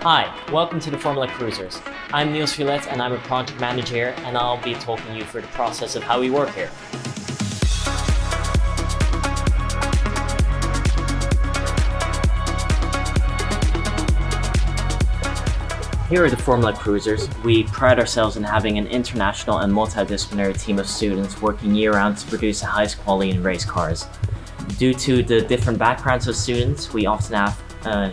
Hi, welcome to the Formula Cruisers. I'm Niels Violet and I'm a project manager here, and I'll be talking you through the process of how we work here. Here at the Formula Cruisers, we pride ourselves in having an international and multidisciplinary team of students working year-round to produce the highest quality in race cars. Due to the different backgrounds of students, we often have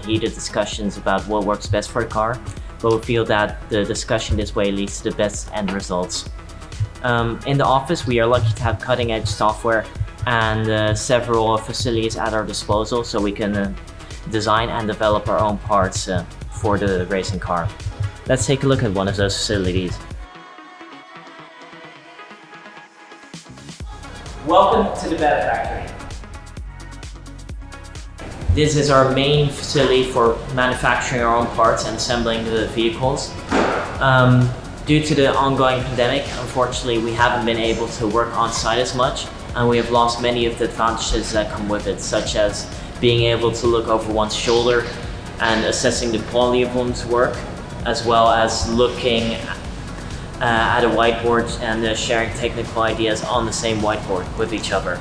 heated discussions about what works best for the car, but we feel that the discussion this way leads to the best end results. In the office, we are lucky to have cutting-edge software and several facilities at our disposal, so we can design and develop our own parts for the racing car. Let's take a look at one of those facilities. Welcome to the Beta Factory. This is our main facility for manufacturing our own parts and assembling the vehicles. Due to the ongoing pandemic, unfortunately, we haven't been able to work on site as much, and we have lost many of the advantages that come with it, such as being able to look over one's shoulder and assessing the quality of one's work, as well as looking at a whiteboard and sharing technical ideas on the same whiteboard with each other.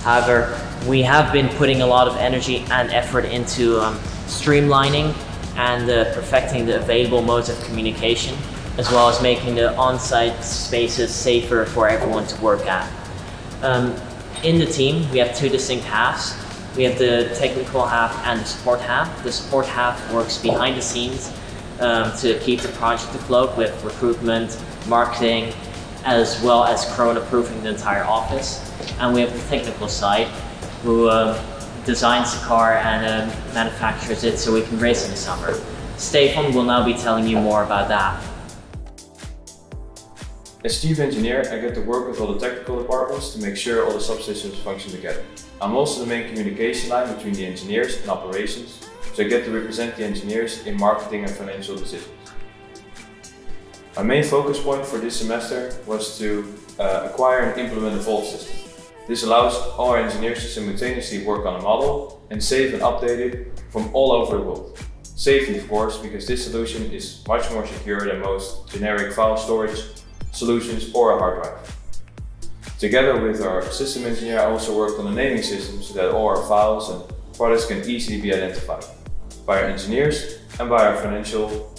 However, we have been putting a lot of energy and effort into streamlining and perfecting the available modes of communication, as well as making the on-site spaces safer for everyone to work at. In the team, we have two distinct halves. We have the technical half and the support half. The support half works behind the scenes to keep the project afloat with recruitment, marketing, as well as corona-proofing the entire office. And we have the technical side, who designs the car and manufactures it so we can race in the summer. Stefan will now be telling you more about that. As chief engineer, I get to work with all the technical departments to make sure all the subsystems function together. I'm also the main communication line between the engineers and operations, so I get to represent the engineers in marketing and financial decisions. My main focus point for this semester was to acquire and implement a Volt system. This allows all our engineers to simultaneously work on a model and save and update it from all over the world. Safely, of course, because this solution is much more secure than most generic file storage solutions or a hard drive. Together with our system engineer, I also worked on a naming system so that all our files and products can easily be identified by our engineers and by our financial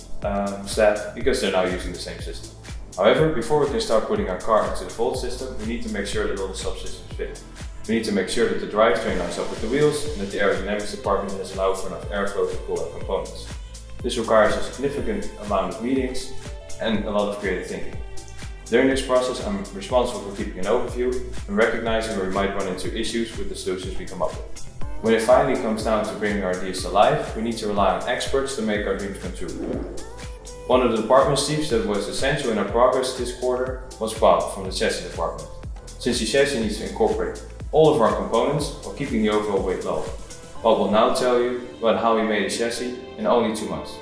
staff, because they're now using the same system. However, before we can start putting our car into the Volt system, we need to make sure that all the subsystems fit. We need to make sure that the drivetrain lines up with the wheels and that the aerodynamics department has allowed for enough airflow to cool our components. This requires a significant amount of meetings and a lot of creative thinking. During this process, I'm responsible for keeping an overview and recognizing where we might run into issues with the solutions we come up with. When it finally comes down to bringing our ideas to life, we need to rely on experts to make our dreams come true. One of the department chiefs that was essential in our progress this quarter was Bob from the chassis department, since the chassis needs to incorporate all of our components while keeping the overall weight low. Bob will now tell you about how he made a chassis in only 2 months.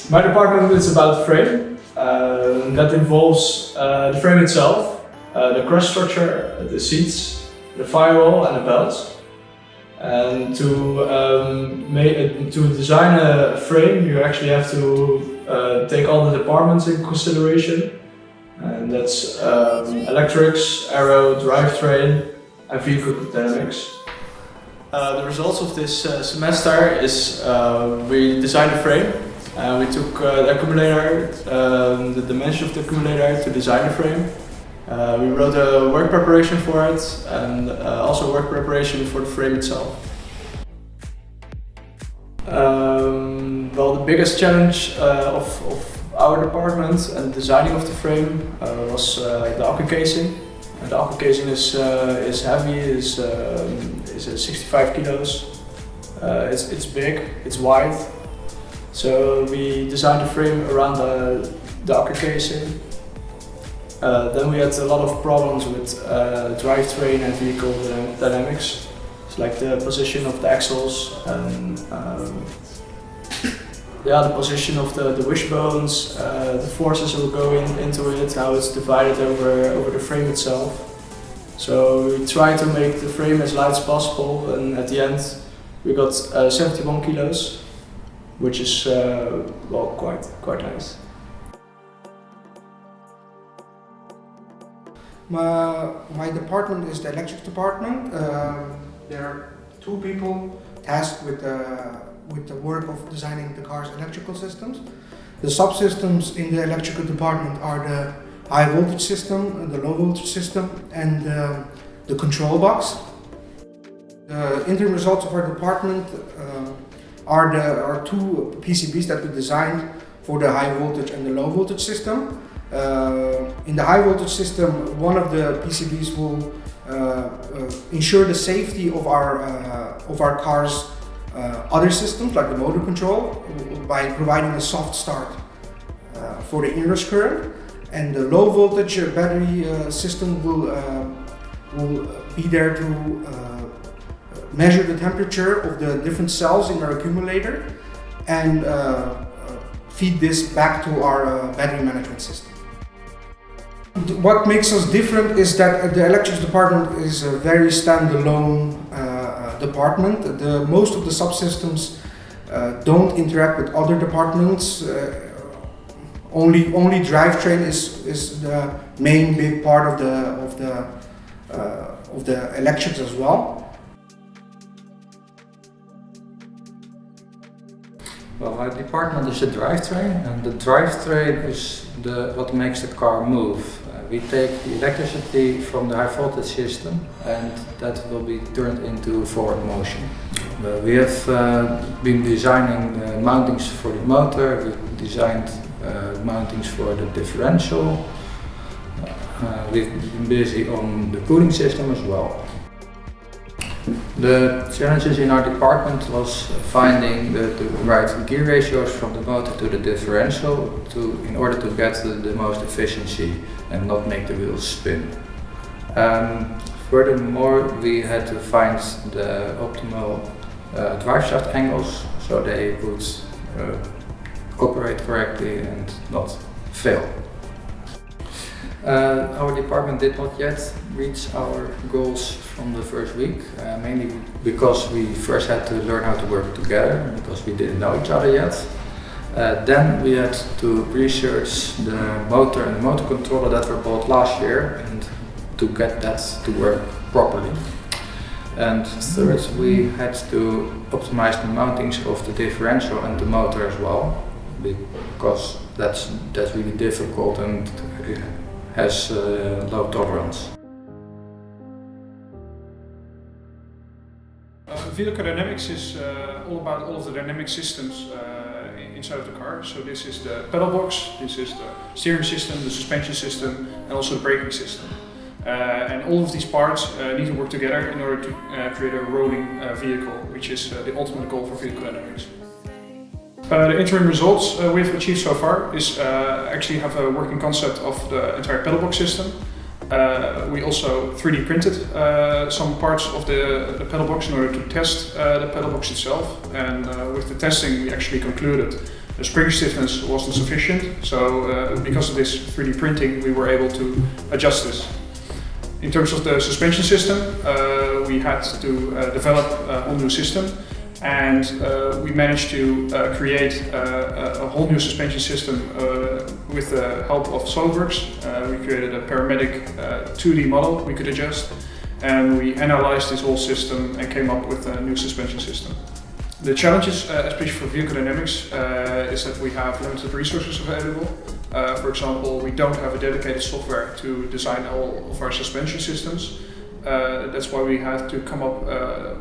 My department is about frame. That involves the frame itself, the crush structure, the seats, the firewall and the belts. And to design a frame, you actually have to take all the departments in consideration. And that's electrics, aero, drivetrain and vehicle dynamics. The results of this semester is we designed a frame. We took the accumulator, the dimension of the accumulator to design the frame. We wrote a work preparation for it and also work preparation for the frame itself. Well, the biggest challenge of our department and designing of the frame was the accu casing. And the accu casing is heavy, is 65 kilos. It's big, it's wide. So we designed the frame around the accu casing. Then we had a lot of problems with drivetrain and vehicle dynamics. It's like the position of the axles and the position of the wishbones, the forces that will go into it, how it's divided over the frame itself. So we try to make the frame as light as possible, and at the end we got 71 kilos, which is well, quite nice. My department is the electrics department. There are 2 people tasked with the work of designing the car's electrical systems. The subsystems in the electrical department are the high voltage system, the low voltage system, and the control box. The interim results of our department are 2 PCBs that we designed for the high voltage and the low voltage system. In the high voltage system, one of the PCBs will ensure the safety of our car's other systems, like the motor control, by providing a soft start for the inrush current. And the low voltage battery system will be there to measure the temperature of the different cells in our accumulator and feed this back to our battery management system. What makes us different is that the electrics department is a very standalone department. Most of the subsystems don't interact with other departments. Only drivetrain is the main big part of the electrics as well. Well, my department is the drivetrain, and the drivetrain is what makes the car move. We take the electricity from the high voltage system, and that will be turned into forward motion. We have been designing mountings for the motor. We designed mountings for the differential. We've been busy on the cooling system as well. The challenges in our department was finding the right gear ratios from the motor to the differential in order to get the most efficiency and not make the wheels spin. Furthermore, we had to find the optimal drive shaft angles so they would operate correctly and not fail. Our department did not yet reach our goals from the first week, mainly because we first had to learn how to work together, because we didn't know each other yet. Then we had to research the motor and the motor controller that were bought last year and to get that to work properly. And third, we had to optimize the mountings of the differential and the motor as well, because that's really difficult and has low tolerance. Vehicle dynamics is all about all of the dynamic systems inside of the car. So this is the pedal box, this is the steering system, the suspension system, and also the braking system. And all of these parts need to work together in order to create a rolling vehicle, which is the ultimate goal for vehicle dynamics. The interim results we've achieved so far is actually have a working concept of the entire pedal box system. We also 3D printed some parts of the pedal box in order to test the pedal box itself, and with the testing we actually concluded the spring stiffness wasn't sufficient, so because of this 3D printing we were able to adjust this. In terms of the suspension system, we had to develop a whole new system, and we managed to create a whole new suspension system with the help of SolidWorks. We created a parametric 2D model we could adjust, and we analyzed this whole system and came up with a new suspension system. The challenges, especially for vehicle dynamics, is that we have limited resources available. For example, we don't have a dedicated software to design all of our suspension systems. That's why we have to come up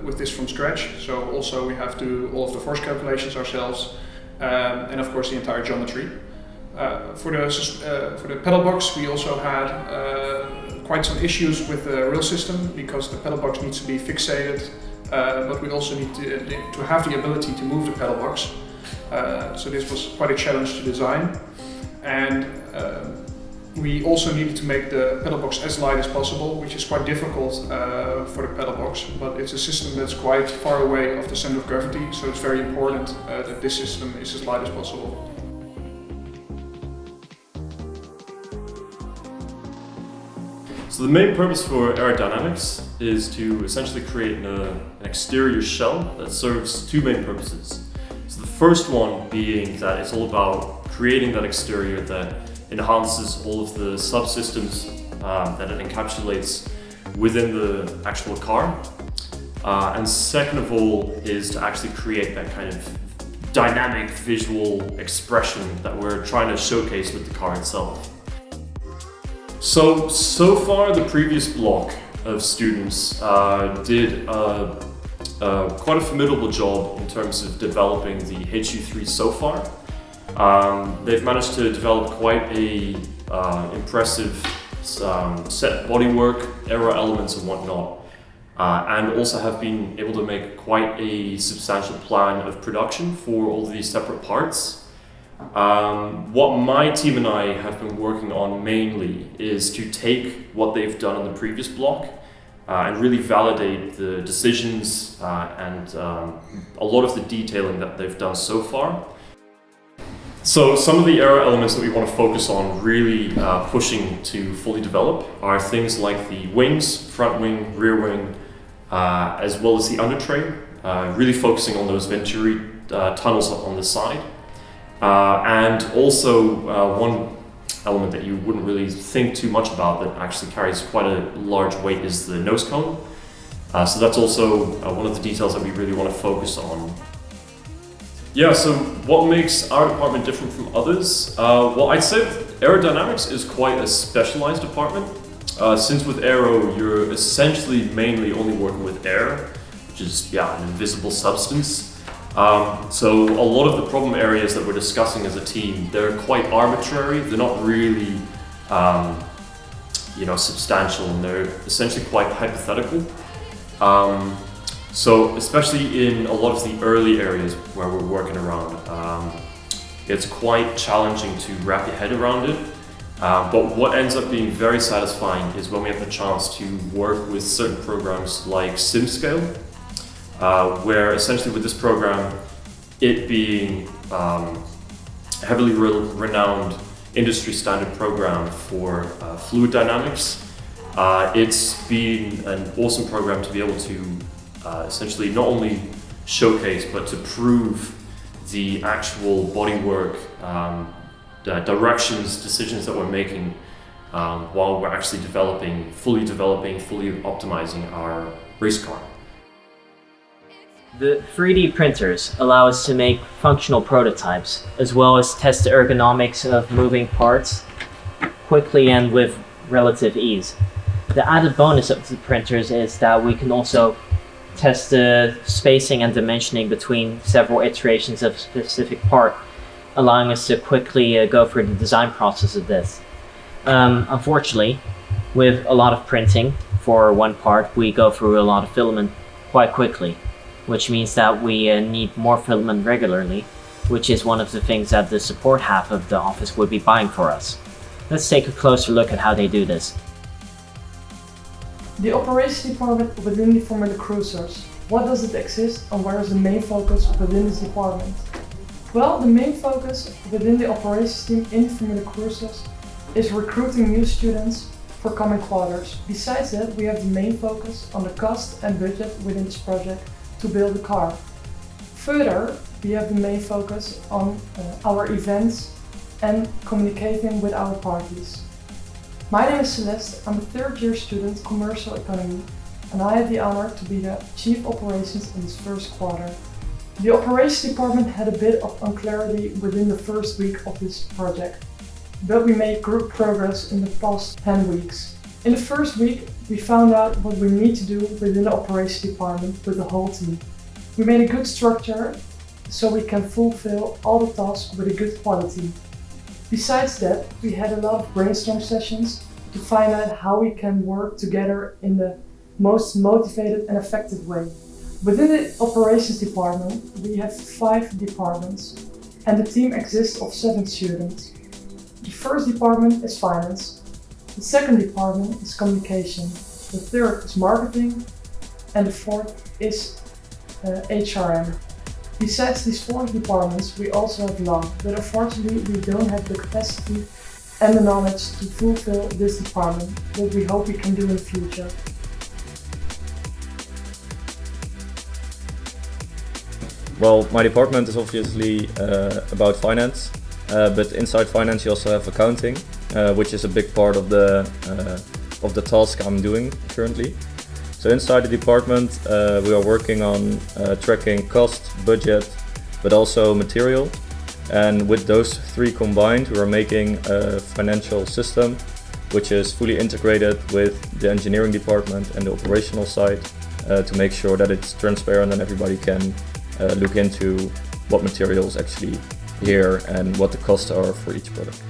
with this from scratch. So also we have to do all of the force calculations ourselves, and of course the entire geometry. For the pedal box, we also had quite some issues with the rail system because the pedal box needs to be fixated, but we also need to have the ability to move the pedal box. So this was quite a challenge to design, and we also needed to make the pedal box as light as possible, which is quite difficult for the pedal box, but it's a system that's quite far away of the center of gravity, so it's very important that this system is as light as possible. So the main purpose for aerodynamics is to essentially create an exterior shell that serves two main purposes. So the first one being that it's all about creating that exterior that enhances all of the subsystems that it encapsulates within the actual car. And second of all is to actually create that kind of dynamic visual expression that we're trying to showcase with the car itself. So far the previous block of students did quite a formidable job in terms of developing the HU3 so far. They've managed to develop quite a impressive set of bodywork, aero elements and whatnot, and also have been able to make quite a substantial plan of production for all of these separate parts. What my team and I have been working on mainly is to take what they've done in the previous block and really validate the decisions and a lot of the detailing that they've done so far. So some of the aero elements that we want to focus on really pushing to fully develop are things like the wings, front wing, rear wing, as well as the undertrain, really focusing on those venturi tunnels on the side. And also one element that you wouldn't really think too much about that actually carries quite a large weight is the nose cone. So that's also one of the details that we really want to focus on. Yeah, so what makes our department different from others? Well, I'd say aerodynamics is quite a specialized department. Since with aero, you're essentially mainly only working with air, which is, an invisible substance. So a lot of the problem areas that we're discussing as a team, they're quite arbitrary. They're not really, substantial, and they're essentially quite hypothetical. So especially in a lot of the early areas where we're working around, it's quite challenging to wrap your head around it. But what ends up being very satisfying is when we have the chance to work with certain programs like SimScale, where essentially with this program, it being heavily renowned industry standard program for fluid dynamics, it's been an awesome program to be able to essentially not only showcase but to prove the actual bodywork, directions, decisions that we're making while we're actually fully optimizing our race car. The 3D printers allow us to make functional prototypes, as well as test the ergonomics of moving parts quickly and with relative ease. The added bonus of the printers is that we can also test the spacing and dimensioning between several iterations of a specific part, allowing us to quickly go through the design process of this. Unfortunately, with a lot of printing for one part, we go through a lot of filament quite quickly, which means that we need more filament regularly, which is one of the things that the support half of the office would be buying for us. Let's take a closer look at how they do this. The operations department within the Formula Cruisers. What does it exist and where is the main focus within this department? Well, the main focus within the operations team in Formula Cruisers is recruiting new students for coming quarters. Besides that, we have the main focus on the cost and budget within this project to build a car. Further, we have the main focus on our events and communicating with our parties. My name is Celeste, I'm a third-year student commercial economy, and I had the honor to be the chief operations in this first quarter. The operations department had a bit of unclarity within the first week of this project, but we made good progress in the past 10 weeks. In the first week, we found out what we need to do within the operations department with the whole team. We made a good structure so we can fulfill all the tasks with a good quality. Besides that, we had a lot of brainstorm sessions to find out how we can work together in the most motivated and effective way. Within the operations department, we have 5 departments, and the team consists of 7 students. The first department is finance, the second department is communication, the third is marketing, and the fourth is HRM. Besides these 4 departments, we also have law, but unfortunately we don't have the capacity and the knowledge to fulfill this department, what we hope we can do in the future. Well, my department is obviously about finance, but inside finance you also have accounting, which is a big part of the task I'm doing currently. So inside the department we are working on tracking cost, budget, but also material. And with those three combined, we are making a financial system which is fully integrated with the engineering department and the operational side to make sure that it's transparent and everybody can look into what materials actually here and what the costs are for each product.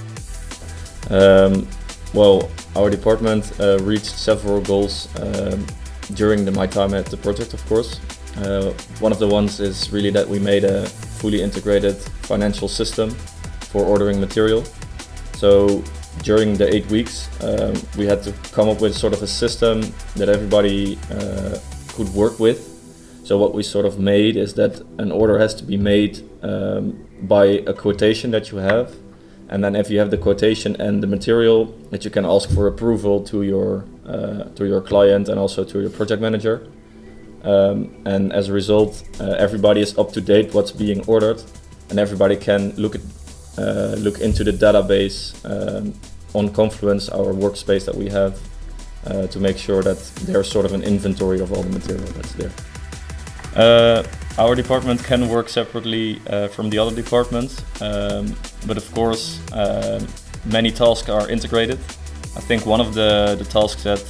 Well, our department reached several goals during my time at the project, of course. One of the ones is really that we made a fully integrated financial system for ordering material. So during the 8 weeks, we had to come up with sort of a system that everybody could work with. So what we sort of made is that an order has to be made by a quotation that you have, and then if you have the quotation and the material, that you can ask for approval to your client and also to your project manager. And as a result, everybody is up to date what's being ordered, and everybody can look into the database on Confluence, our workspace that we have, to make sure that there's sort of an inventory of all the material that's there. Our department can work separately from the other departments, but of course many tasks are integrated. I think one of the tasks that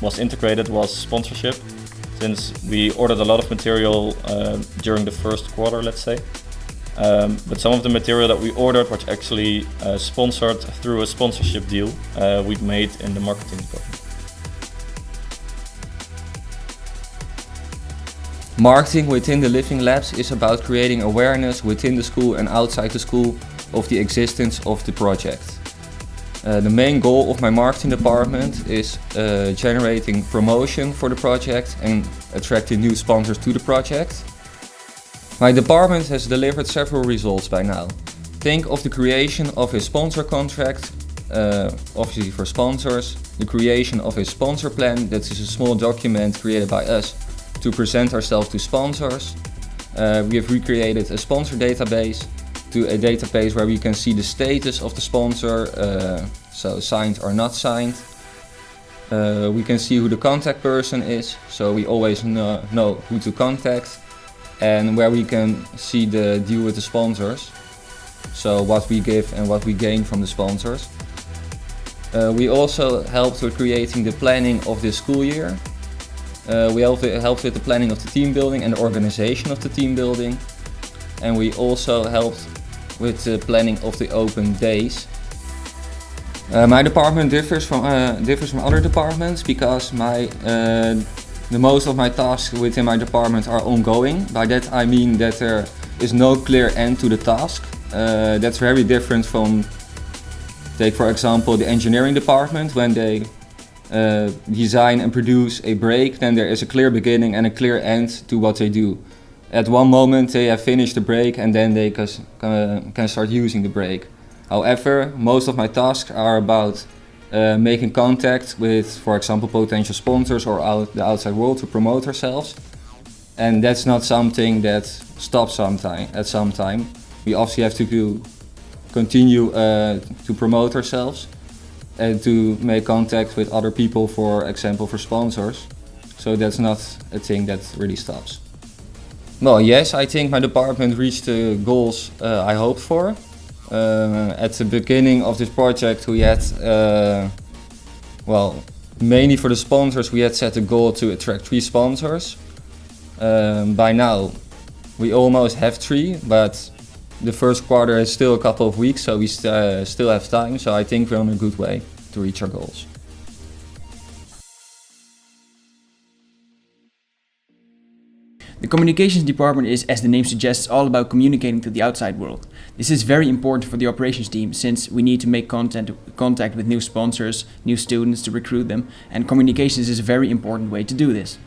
was integrated was sponsorship, since we ordered a lot of material during the first quarter, let's say. But some of the material that we ordered was actually sponsored through a sponsorship deal we've made in the marketing department. Marketing within the Living Labs is about creating awareness within the school and outside the school of the existence of the project. The main goal of my marketing department is generating promotion for the project and attracting new sponsors to the project. My department has delivered several results by now. Think of the creation of a sponsor contract, obviously for sponsors, the creation of a sponsor plan, that is a small document created by us to present ourselves to sponsors. We have recreated a sponsor database, to a database where we can see the status of the sponsor, so signed or not signed. We can see who the contact person is, so we always know who to contact, and where we can see the deal with the sponsors, so what we give and what we gain from the sponsors. We also helped with creating the planning of this school year. We helped with the planning of the team building and the organization of the team building. And we also helped with the planning of the open days. My department differs from other departments because the most of my tasks within my department are ongoing. By that I mean that there is no clear end to the task. That's very different from, take for example, the engineering department. When they design and produce a brake, then there is a clear beginning and a clear end to what they do. At one moment they have finished the brake and then they can start using the brake. However, most of my tasks are about making contact with, for example, potential sponsors or the outside world to promote ourselves. And that's not something that stops at some time. We obviously have to continue to promote ourselves and to make contact with other people, for example, for sponsors. So that's not a thing that really stops. Well, yes, I think my department reached the goals I hoped for. At the beginning of this project we had, mainly for the sponsors, we had set a goal to attract 3 sponsors. By now we almost have 3, but the first quarter is still a couple of weeks, so we still have time. So I think we're on a good way to reach our goals. The communications department is, as the name suggests, all about communicating to the outside world. This is very important for the operations team, since we need to make contact with new sponsors, new students to recruit them, and communications is a very important way to do this.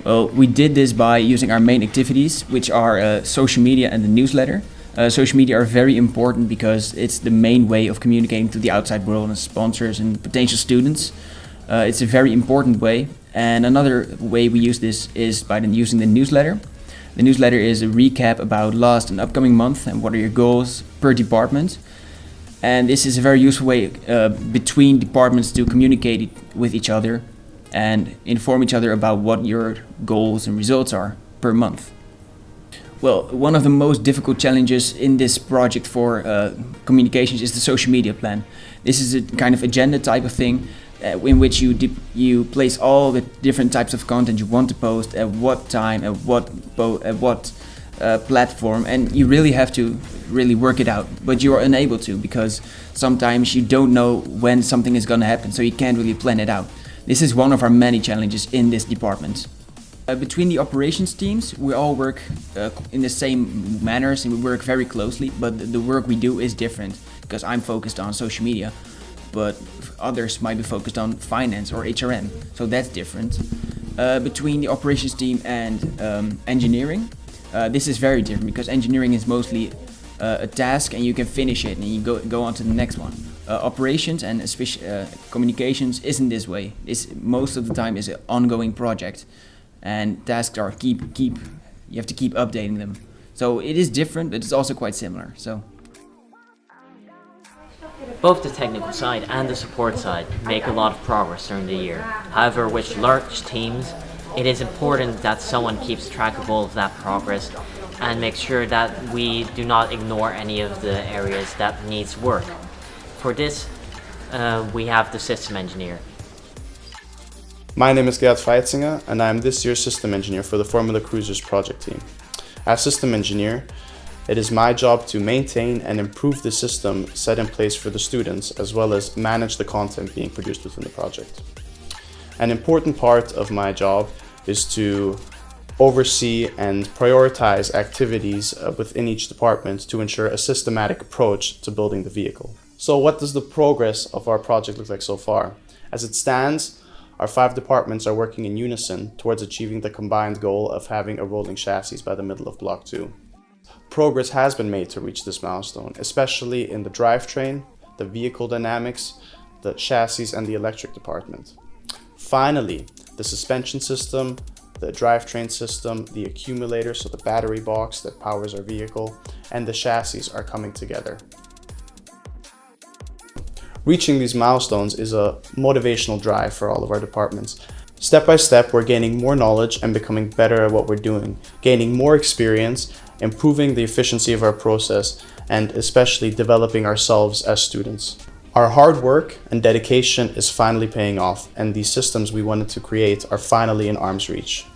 Well, we did this by using our main activities, which are social media and the newsletter. Social media are very important because it's the main way of communicating to the outside world and sponsors and potential students. It's a very important way. And another way we use this is by using the newsletter. The newsletter is a recap about last and upcoming month and what are your goals per department. And this is a very useful way between departments to communicate with each other and inform each other about what your goals and results are per month. Well, one of the most difficult challenges in this project for communications is the social media plan. This is a kind of agenda type of thing in which you place all the different types of content you want to post, at what time, at what platform, and you really have to really work it out. But you are unable to because sometimes you don't know when something is going to happen, so you can't really plan it out. This is one of our many challenges in this department. Between the operations teams, we all work in the same manners and we work very closely, but the work we do is different because I'm focused on social media, but others might be focused on finance or HRM, so that's different. Between the operations team and engineering, this is very different because engineering is mostly a task and you can finish it and you go on to the next one. Operations and especially communications isn't this way. It's most of the time is an ongoing project. And tasks are you have to keep updating them. So it is different, but it's also quite similar. So both the technical side and the support side make a lot of progress during the year. However, with large teams, it is important that someone keeps track of all of that progress and makes sure that we do not ignore any of the areas that needs work. For this, we have the system engineer. My name is Gearhead Feitzinger and I am this year's system engineer for the Formula Cruisers project team. As system engineer, it is my job to maintain and improve the system set in place for the students, as well as manage the content being produced within the project. An important part of my job is to oversee and prioritize activities within each department to ensure a systematic approach to building the vehicle. So what does the progress of our project look like so far? As it stands, our 5 departments are working in unison towards achieving the combined goal of having a rolling chassis by the middle of Block 2. Progress has been made to reach this milestone, especially in the drivetrain, the vehicle dynamics, the chassis and the electric department. Finally, the suspension system, the drivetrain system, the accumulator, so the battery box that powers our vehicle, and the chassis are coming together. Reaching these milestones is a motivational drive for all of our departments. Step by step, we're gaining more knowledge and becoming better at what we're doing, gaining more experience, improving the efficiency of our process, and especially developing ourselves as students. Our hard work and dedication is finally paying off, and these systems we wanted to create are finally in arm's reach.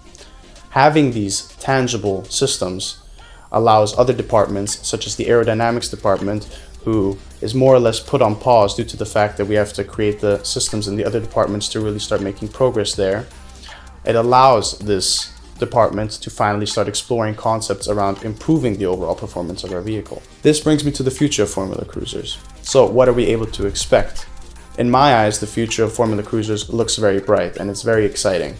Having these tangible systems allows other departments, such as the aerodynamics department, who is more or less put on pause due to the fact that we have to create the systems in the other departments to really start making progress there. It allows this department to finally start exploring concepts around improving the overall performance of our vehicle. This brings me to the future of Formula Cruisers. So what are we able to expect? In my eyes, the future of Formula Cruisers looks very bright and it's very exciting.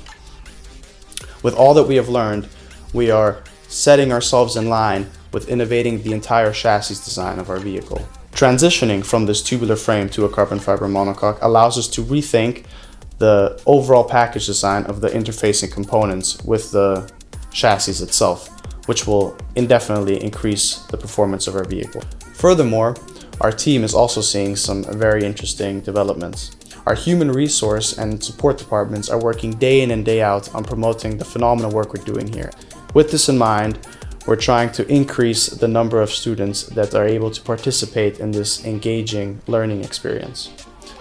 With all that we have learned, we are setting ourselves in line with innovating the entire chassis design of our vehicle. Transitioning from this tubular frame to a carbon fiber monocoque allows us to rethink the overall package design of the interfacing components with the chassis itself, which will indefinitely increase the performance of our vehicle. Furthermore, our team is also seeing some very interesting developments. Our human resource and support departments are working day in and day out on promoting the phenomenal work we're doing here. With this in mind, we're trying to increase the number of students that are able to participate in this engaging learning experience.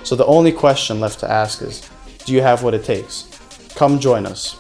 So the only question left to ask is, do you have what it takes? Come join us.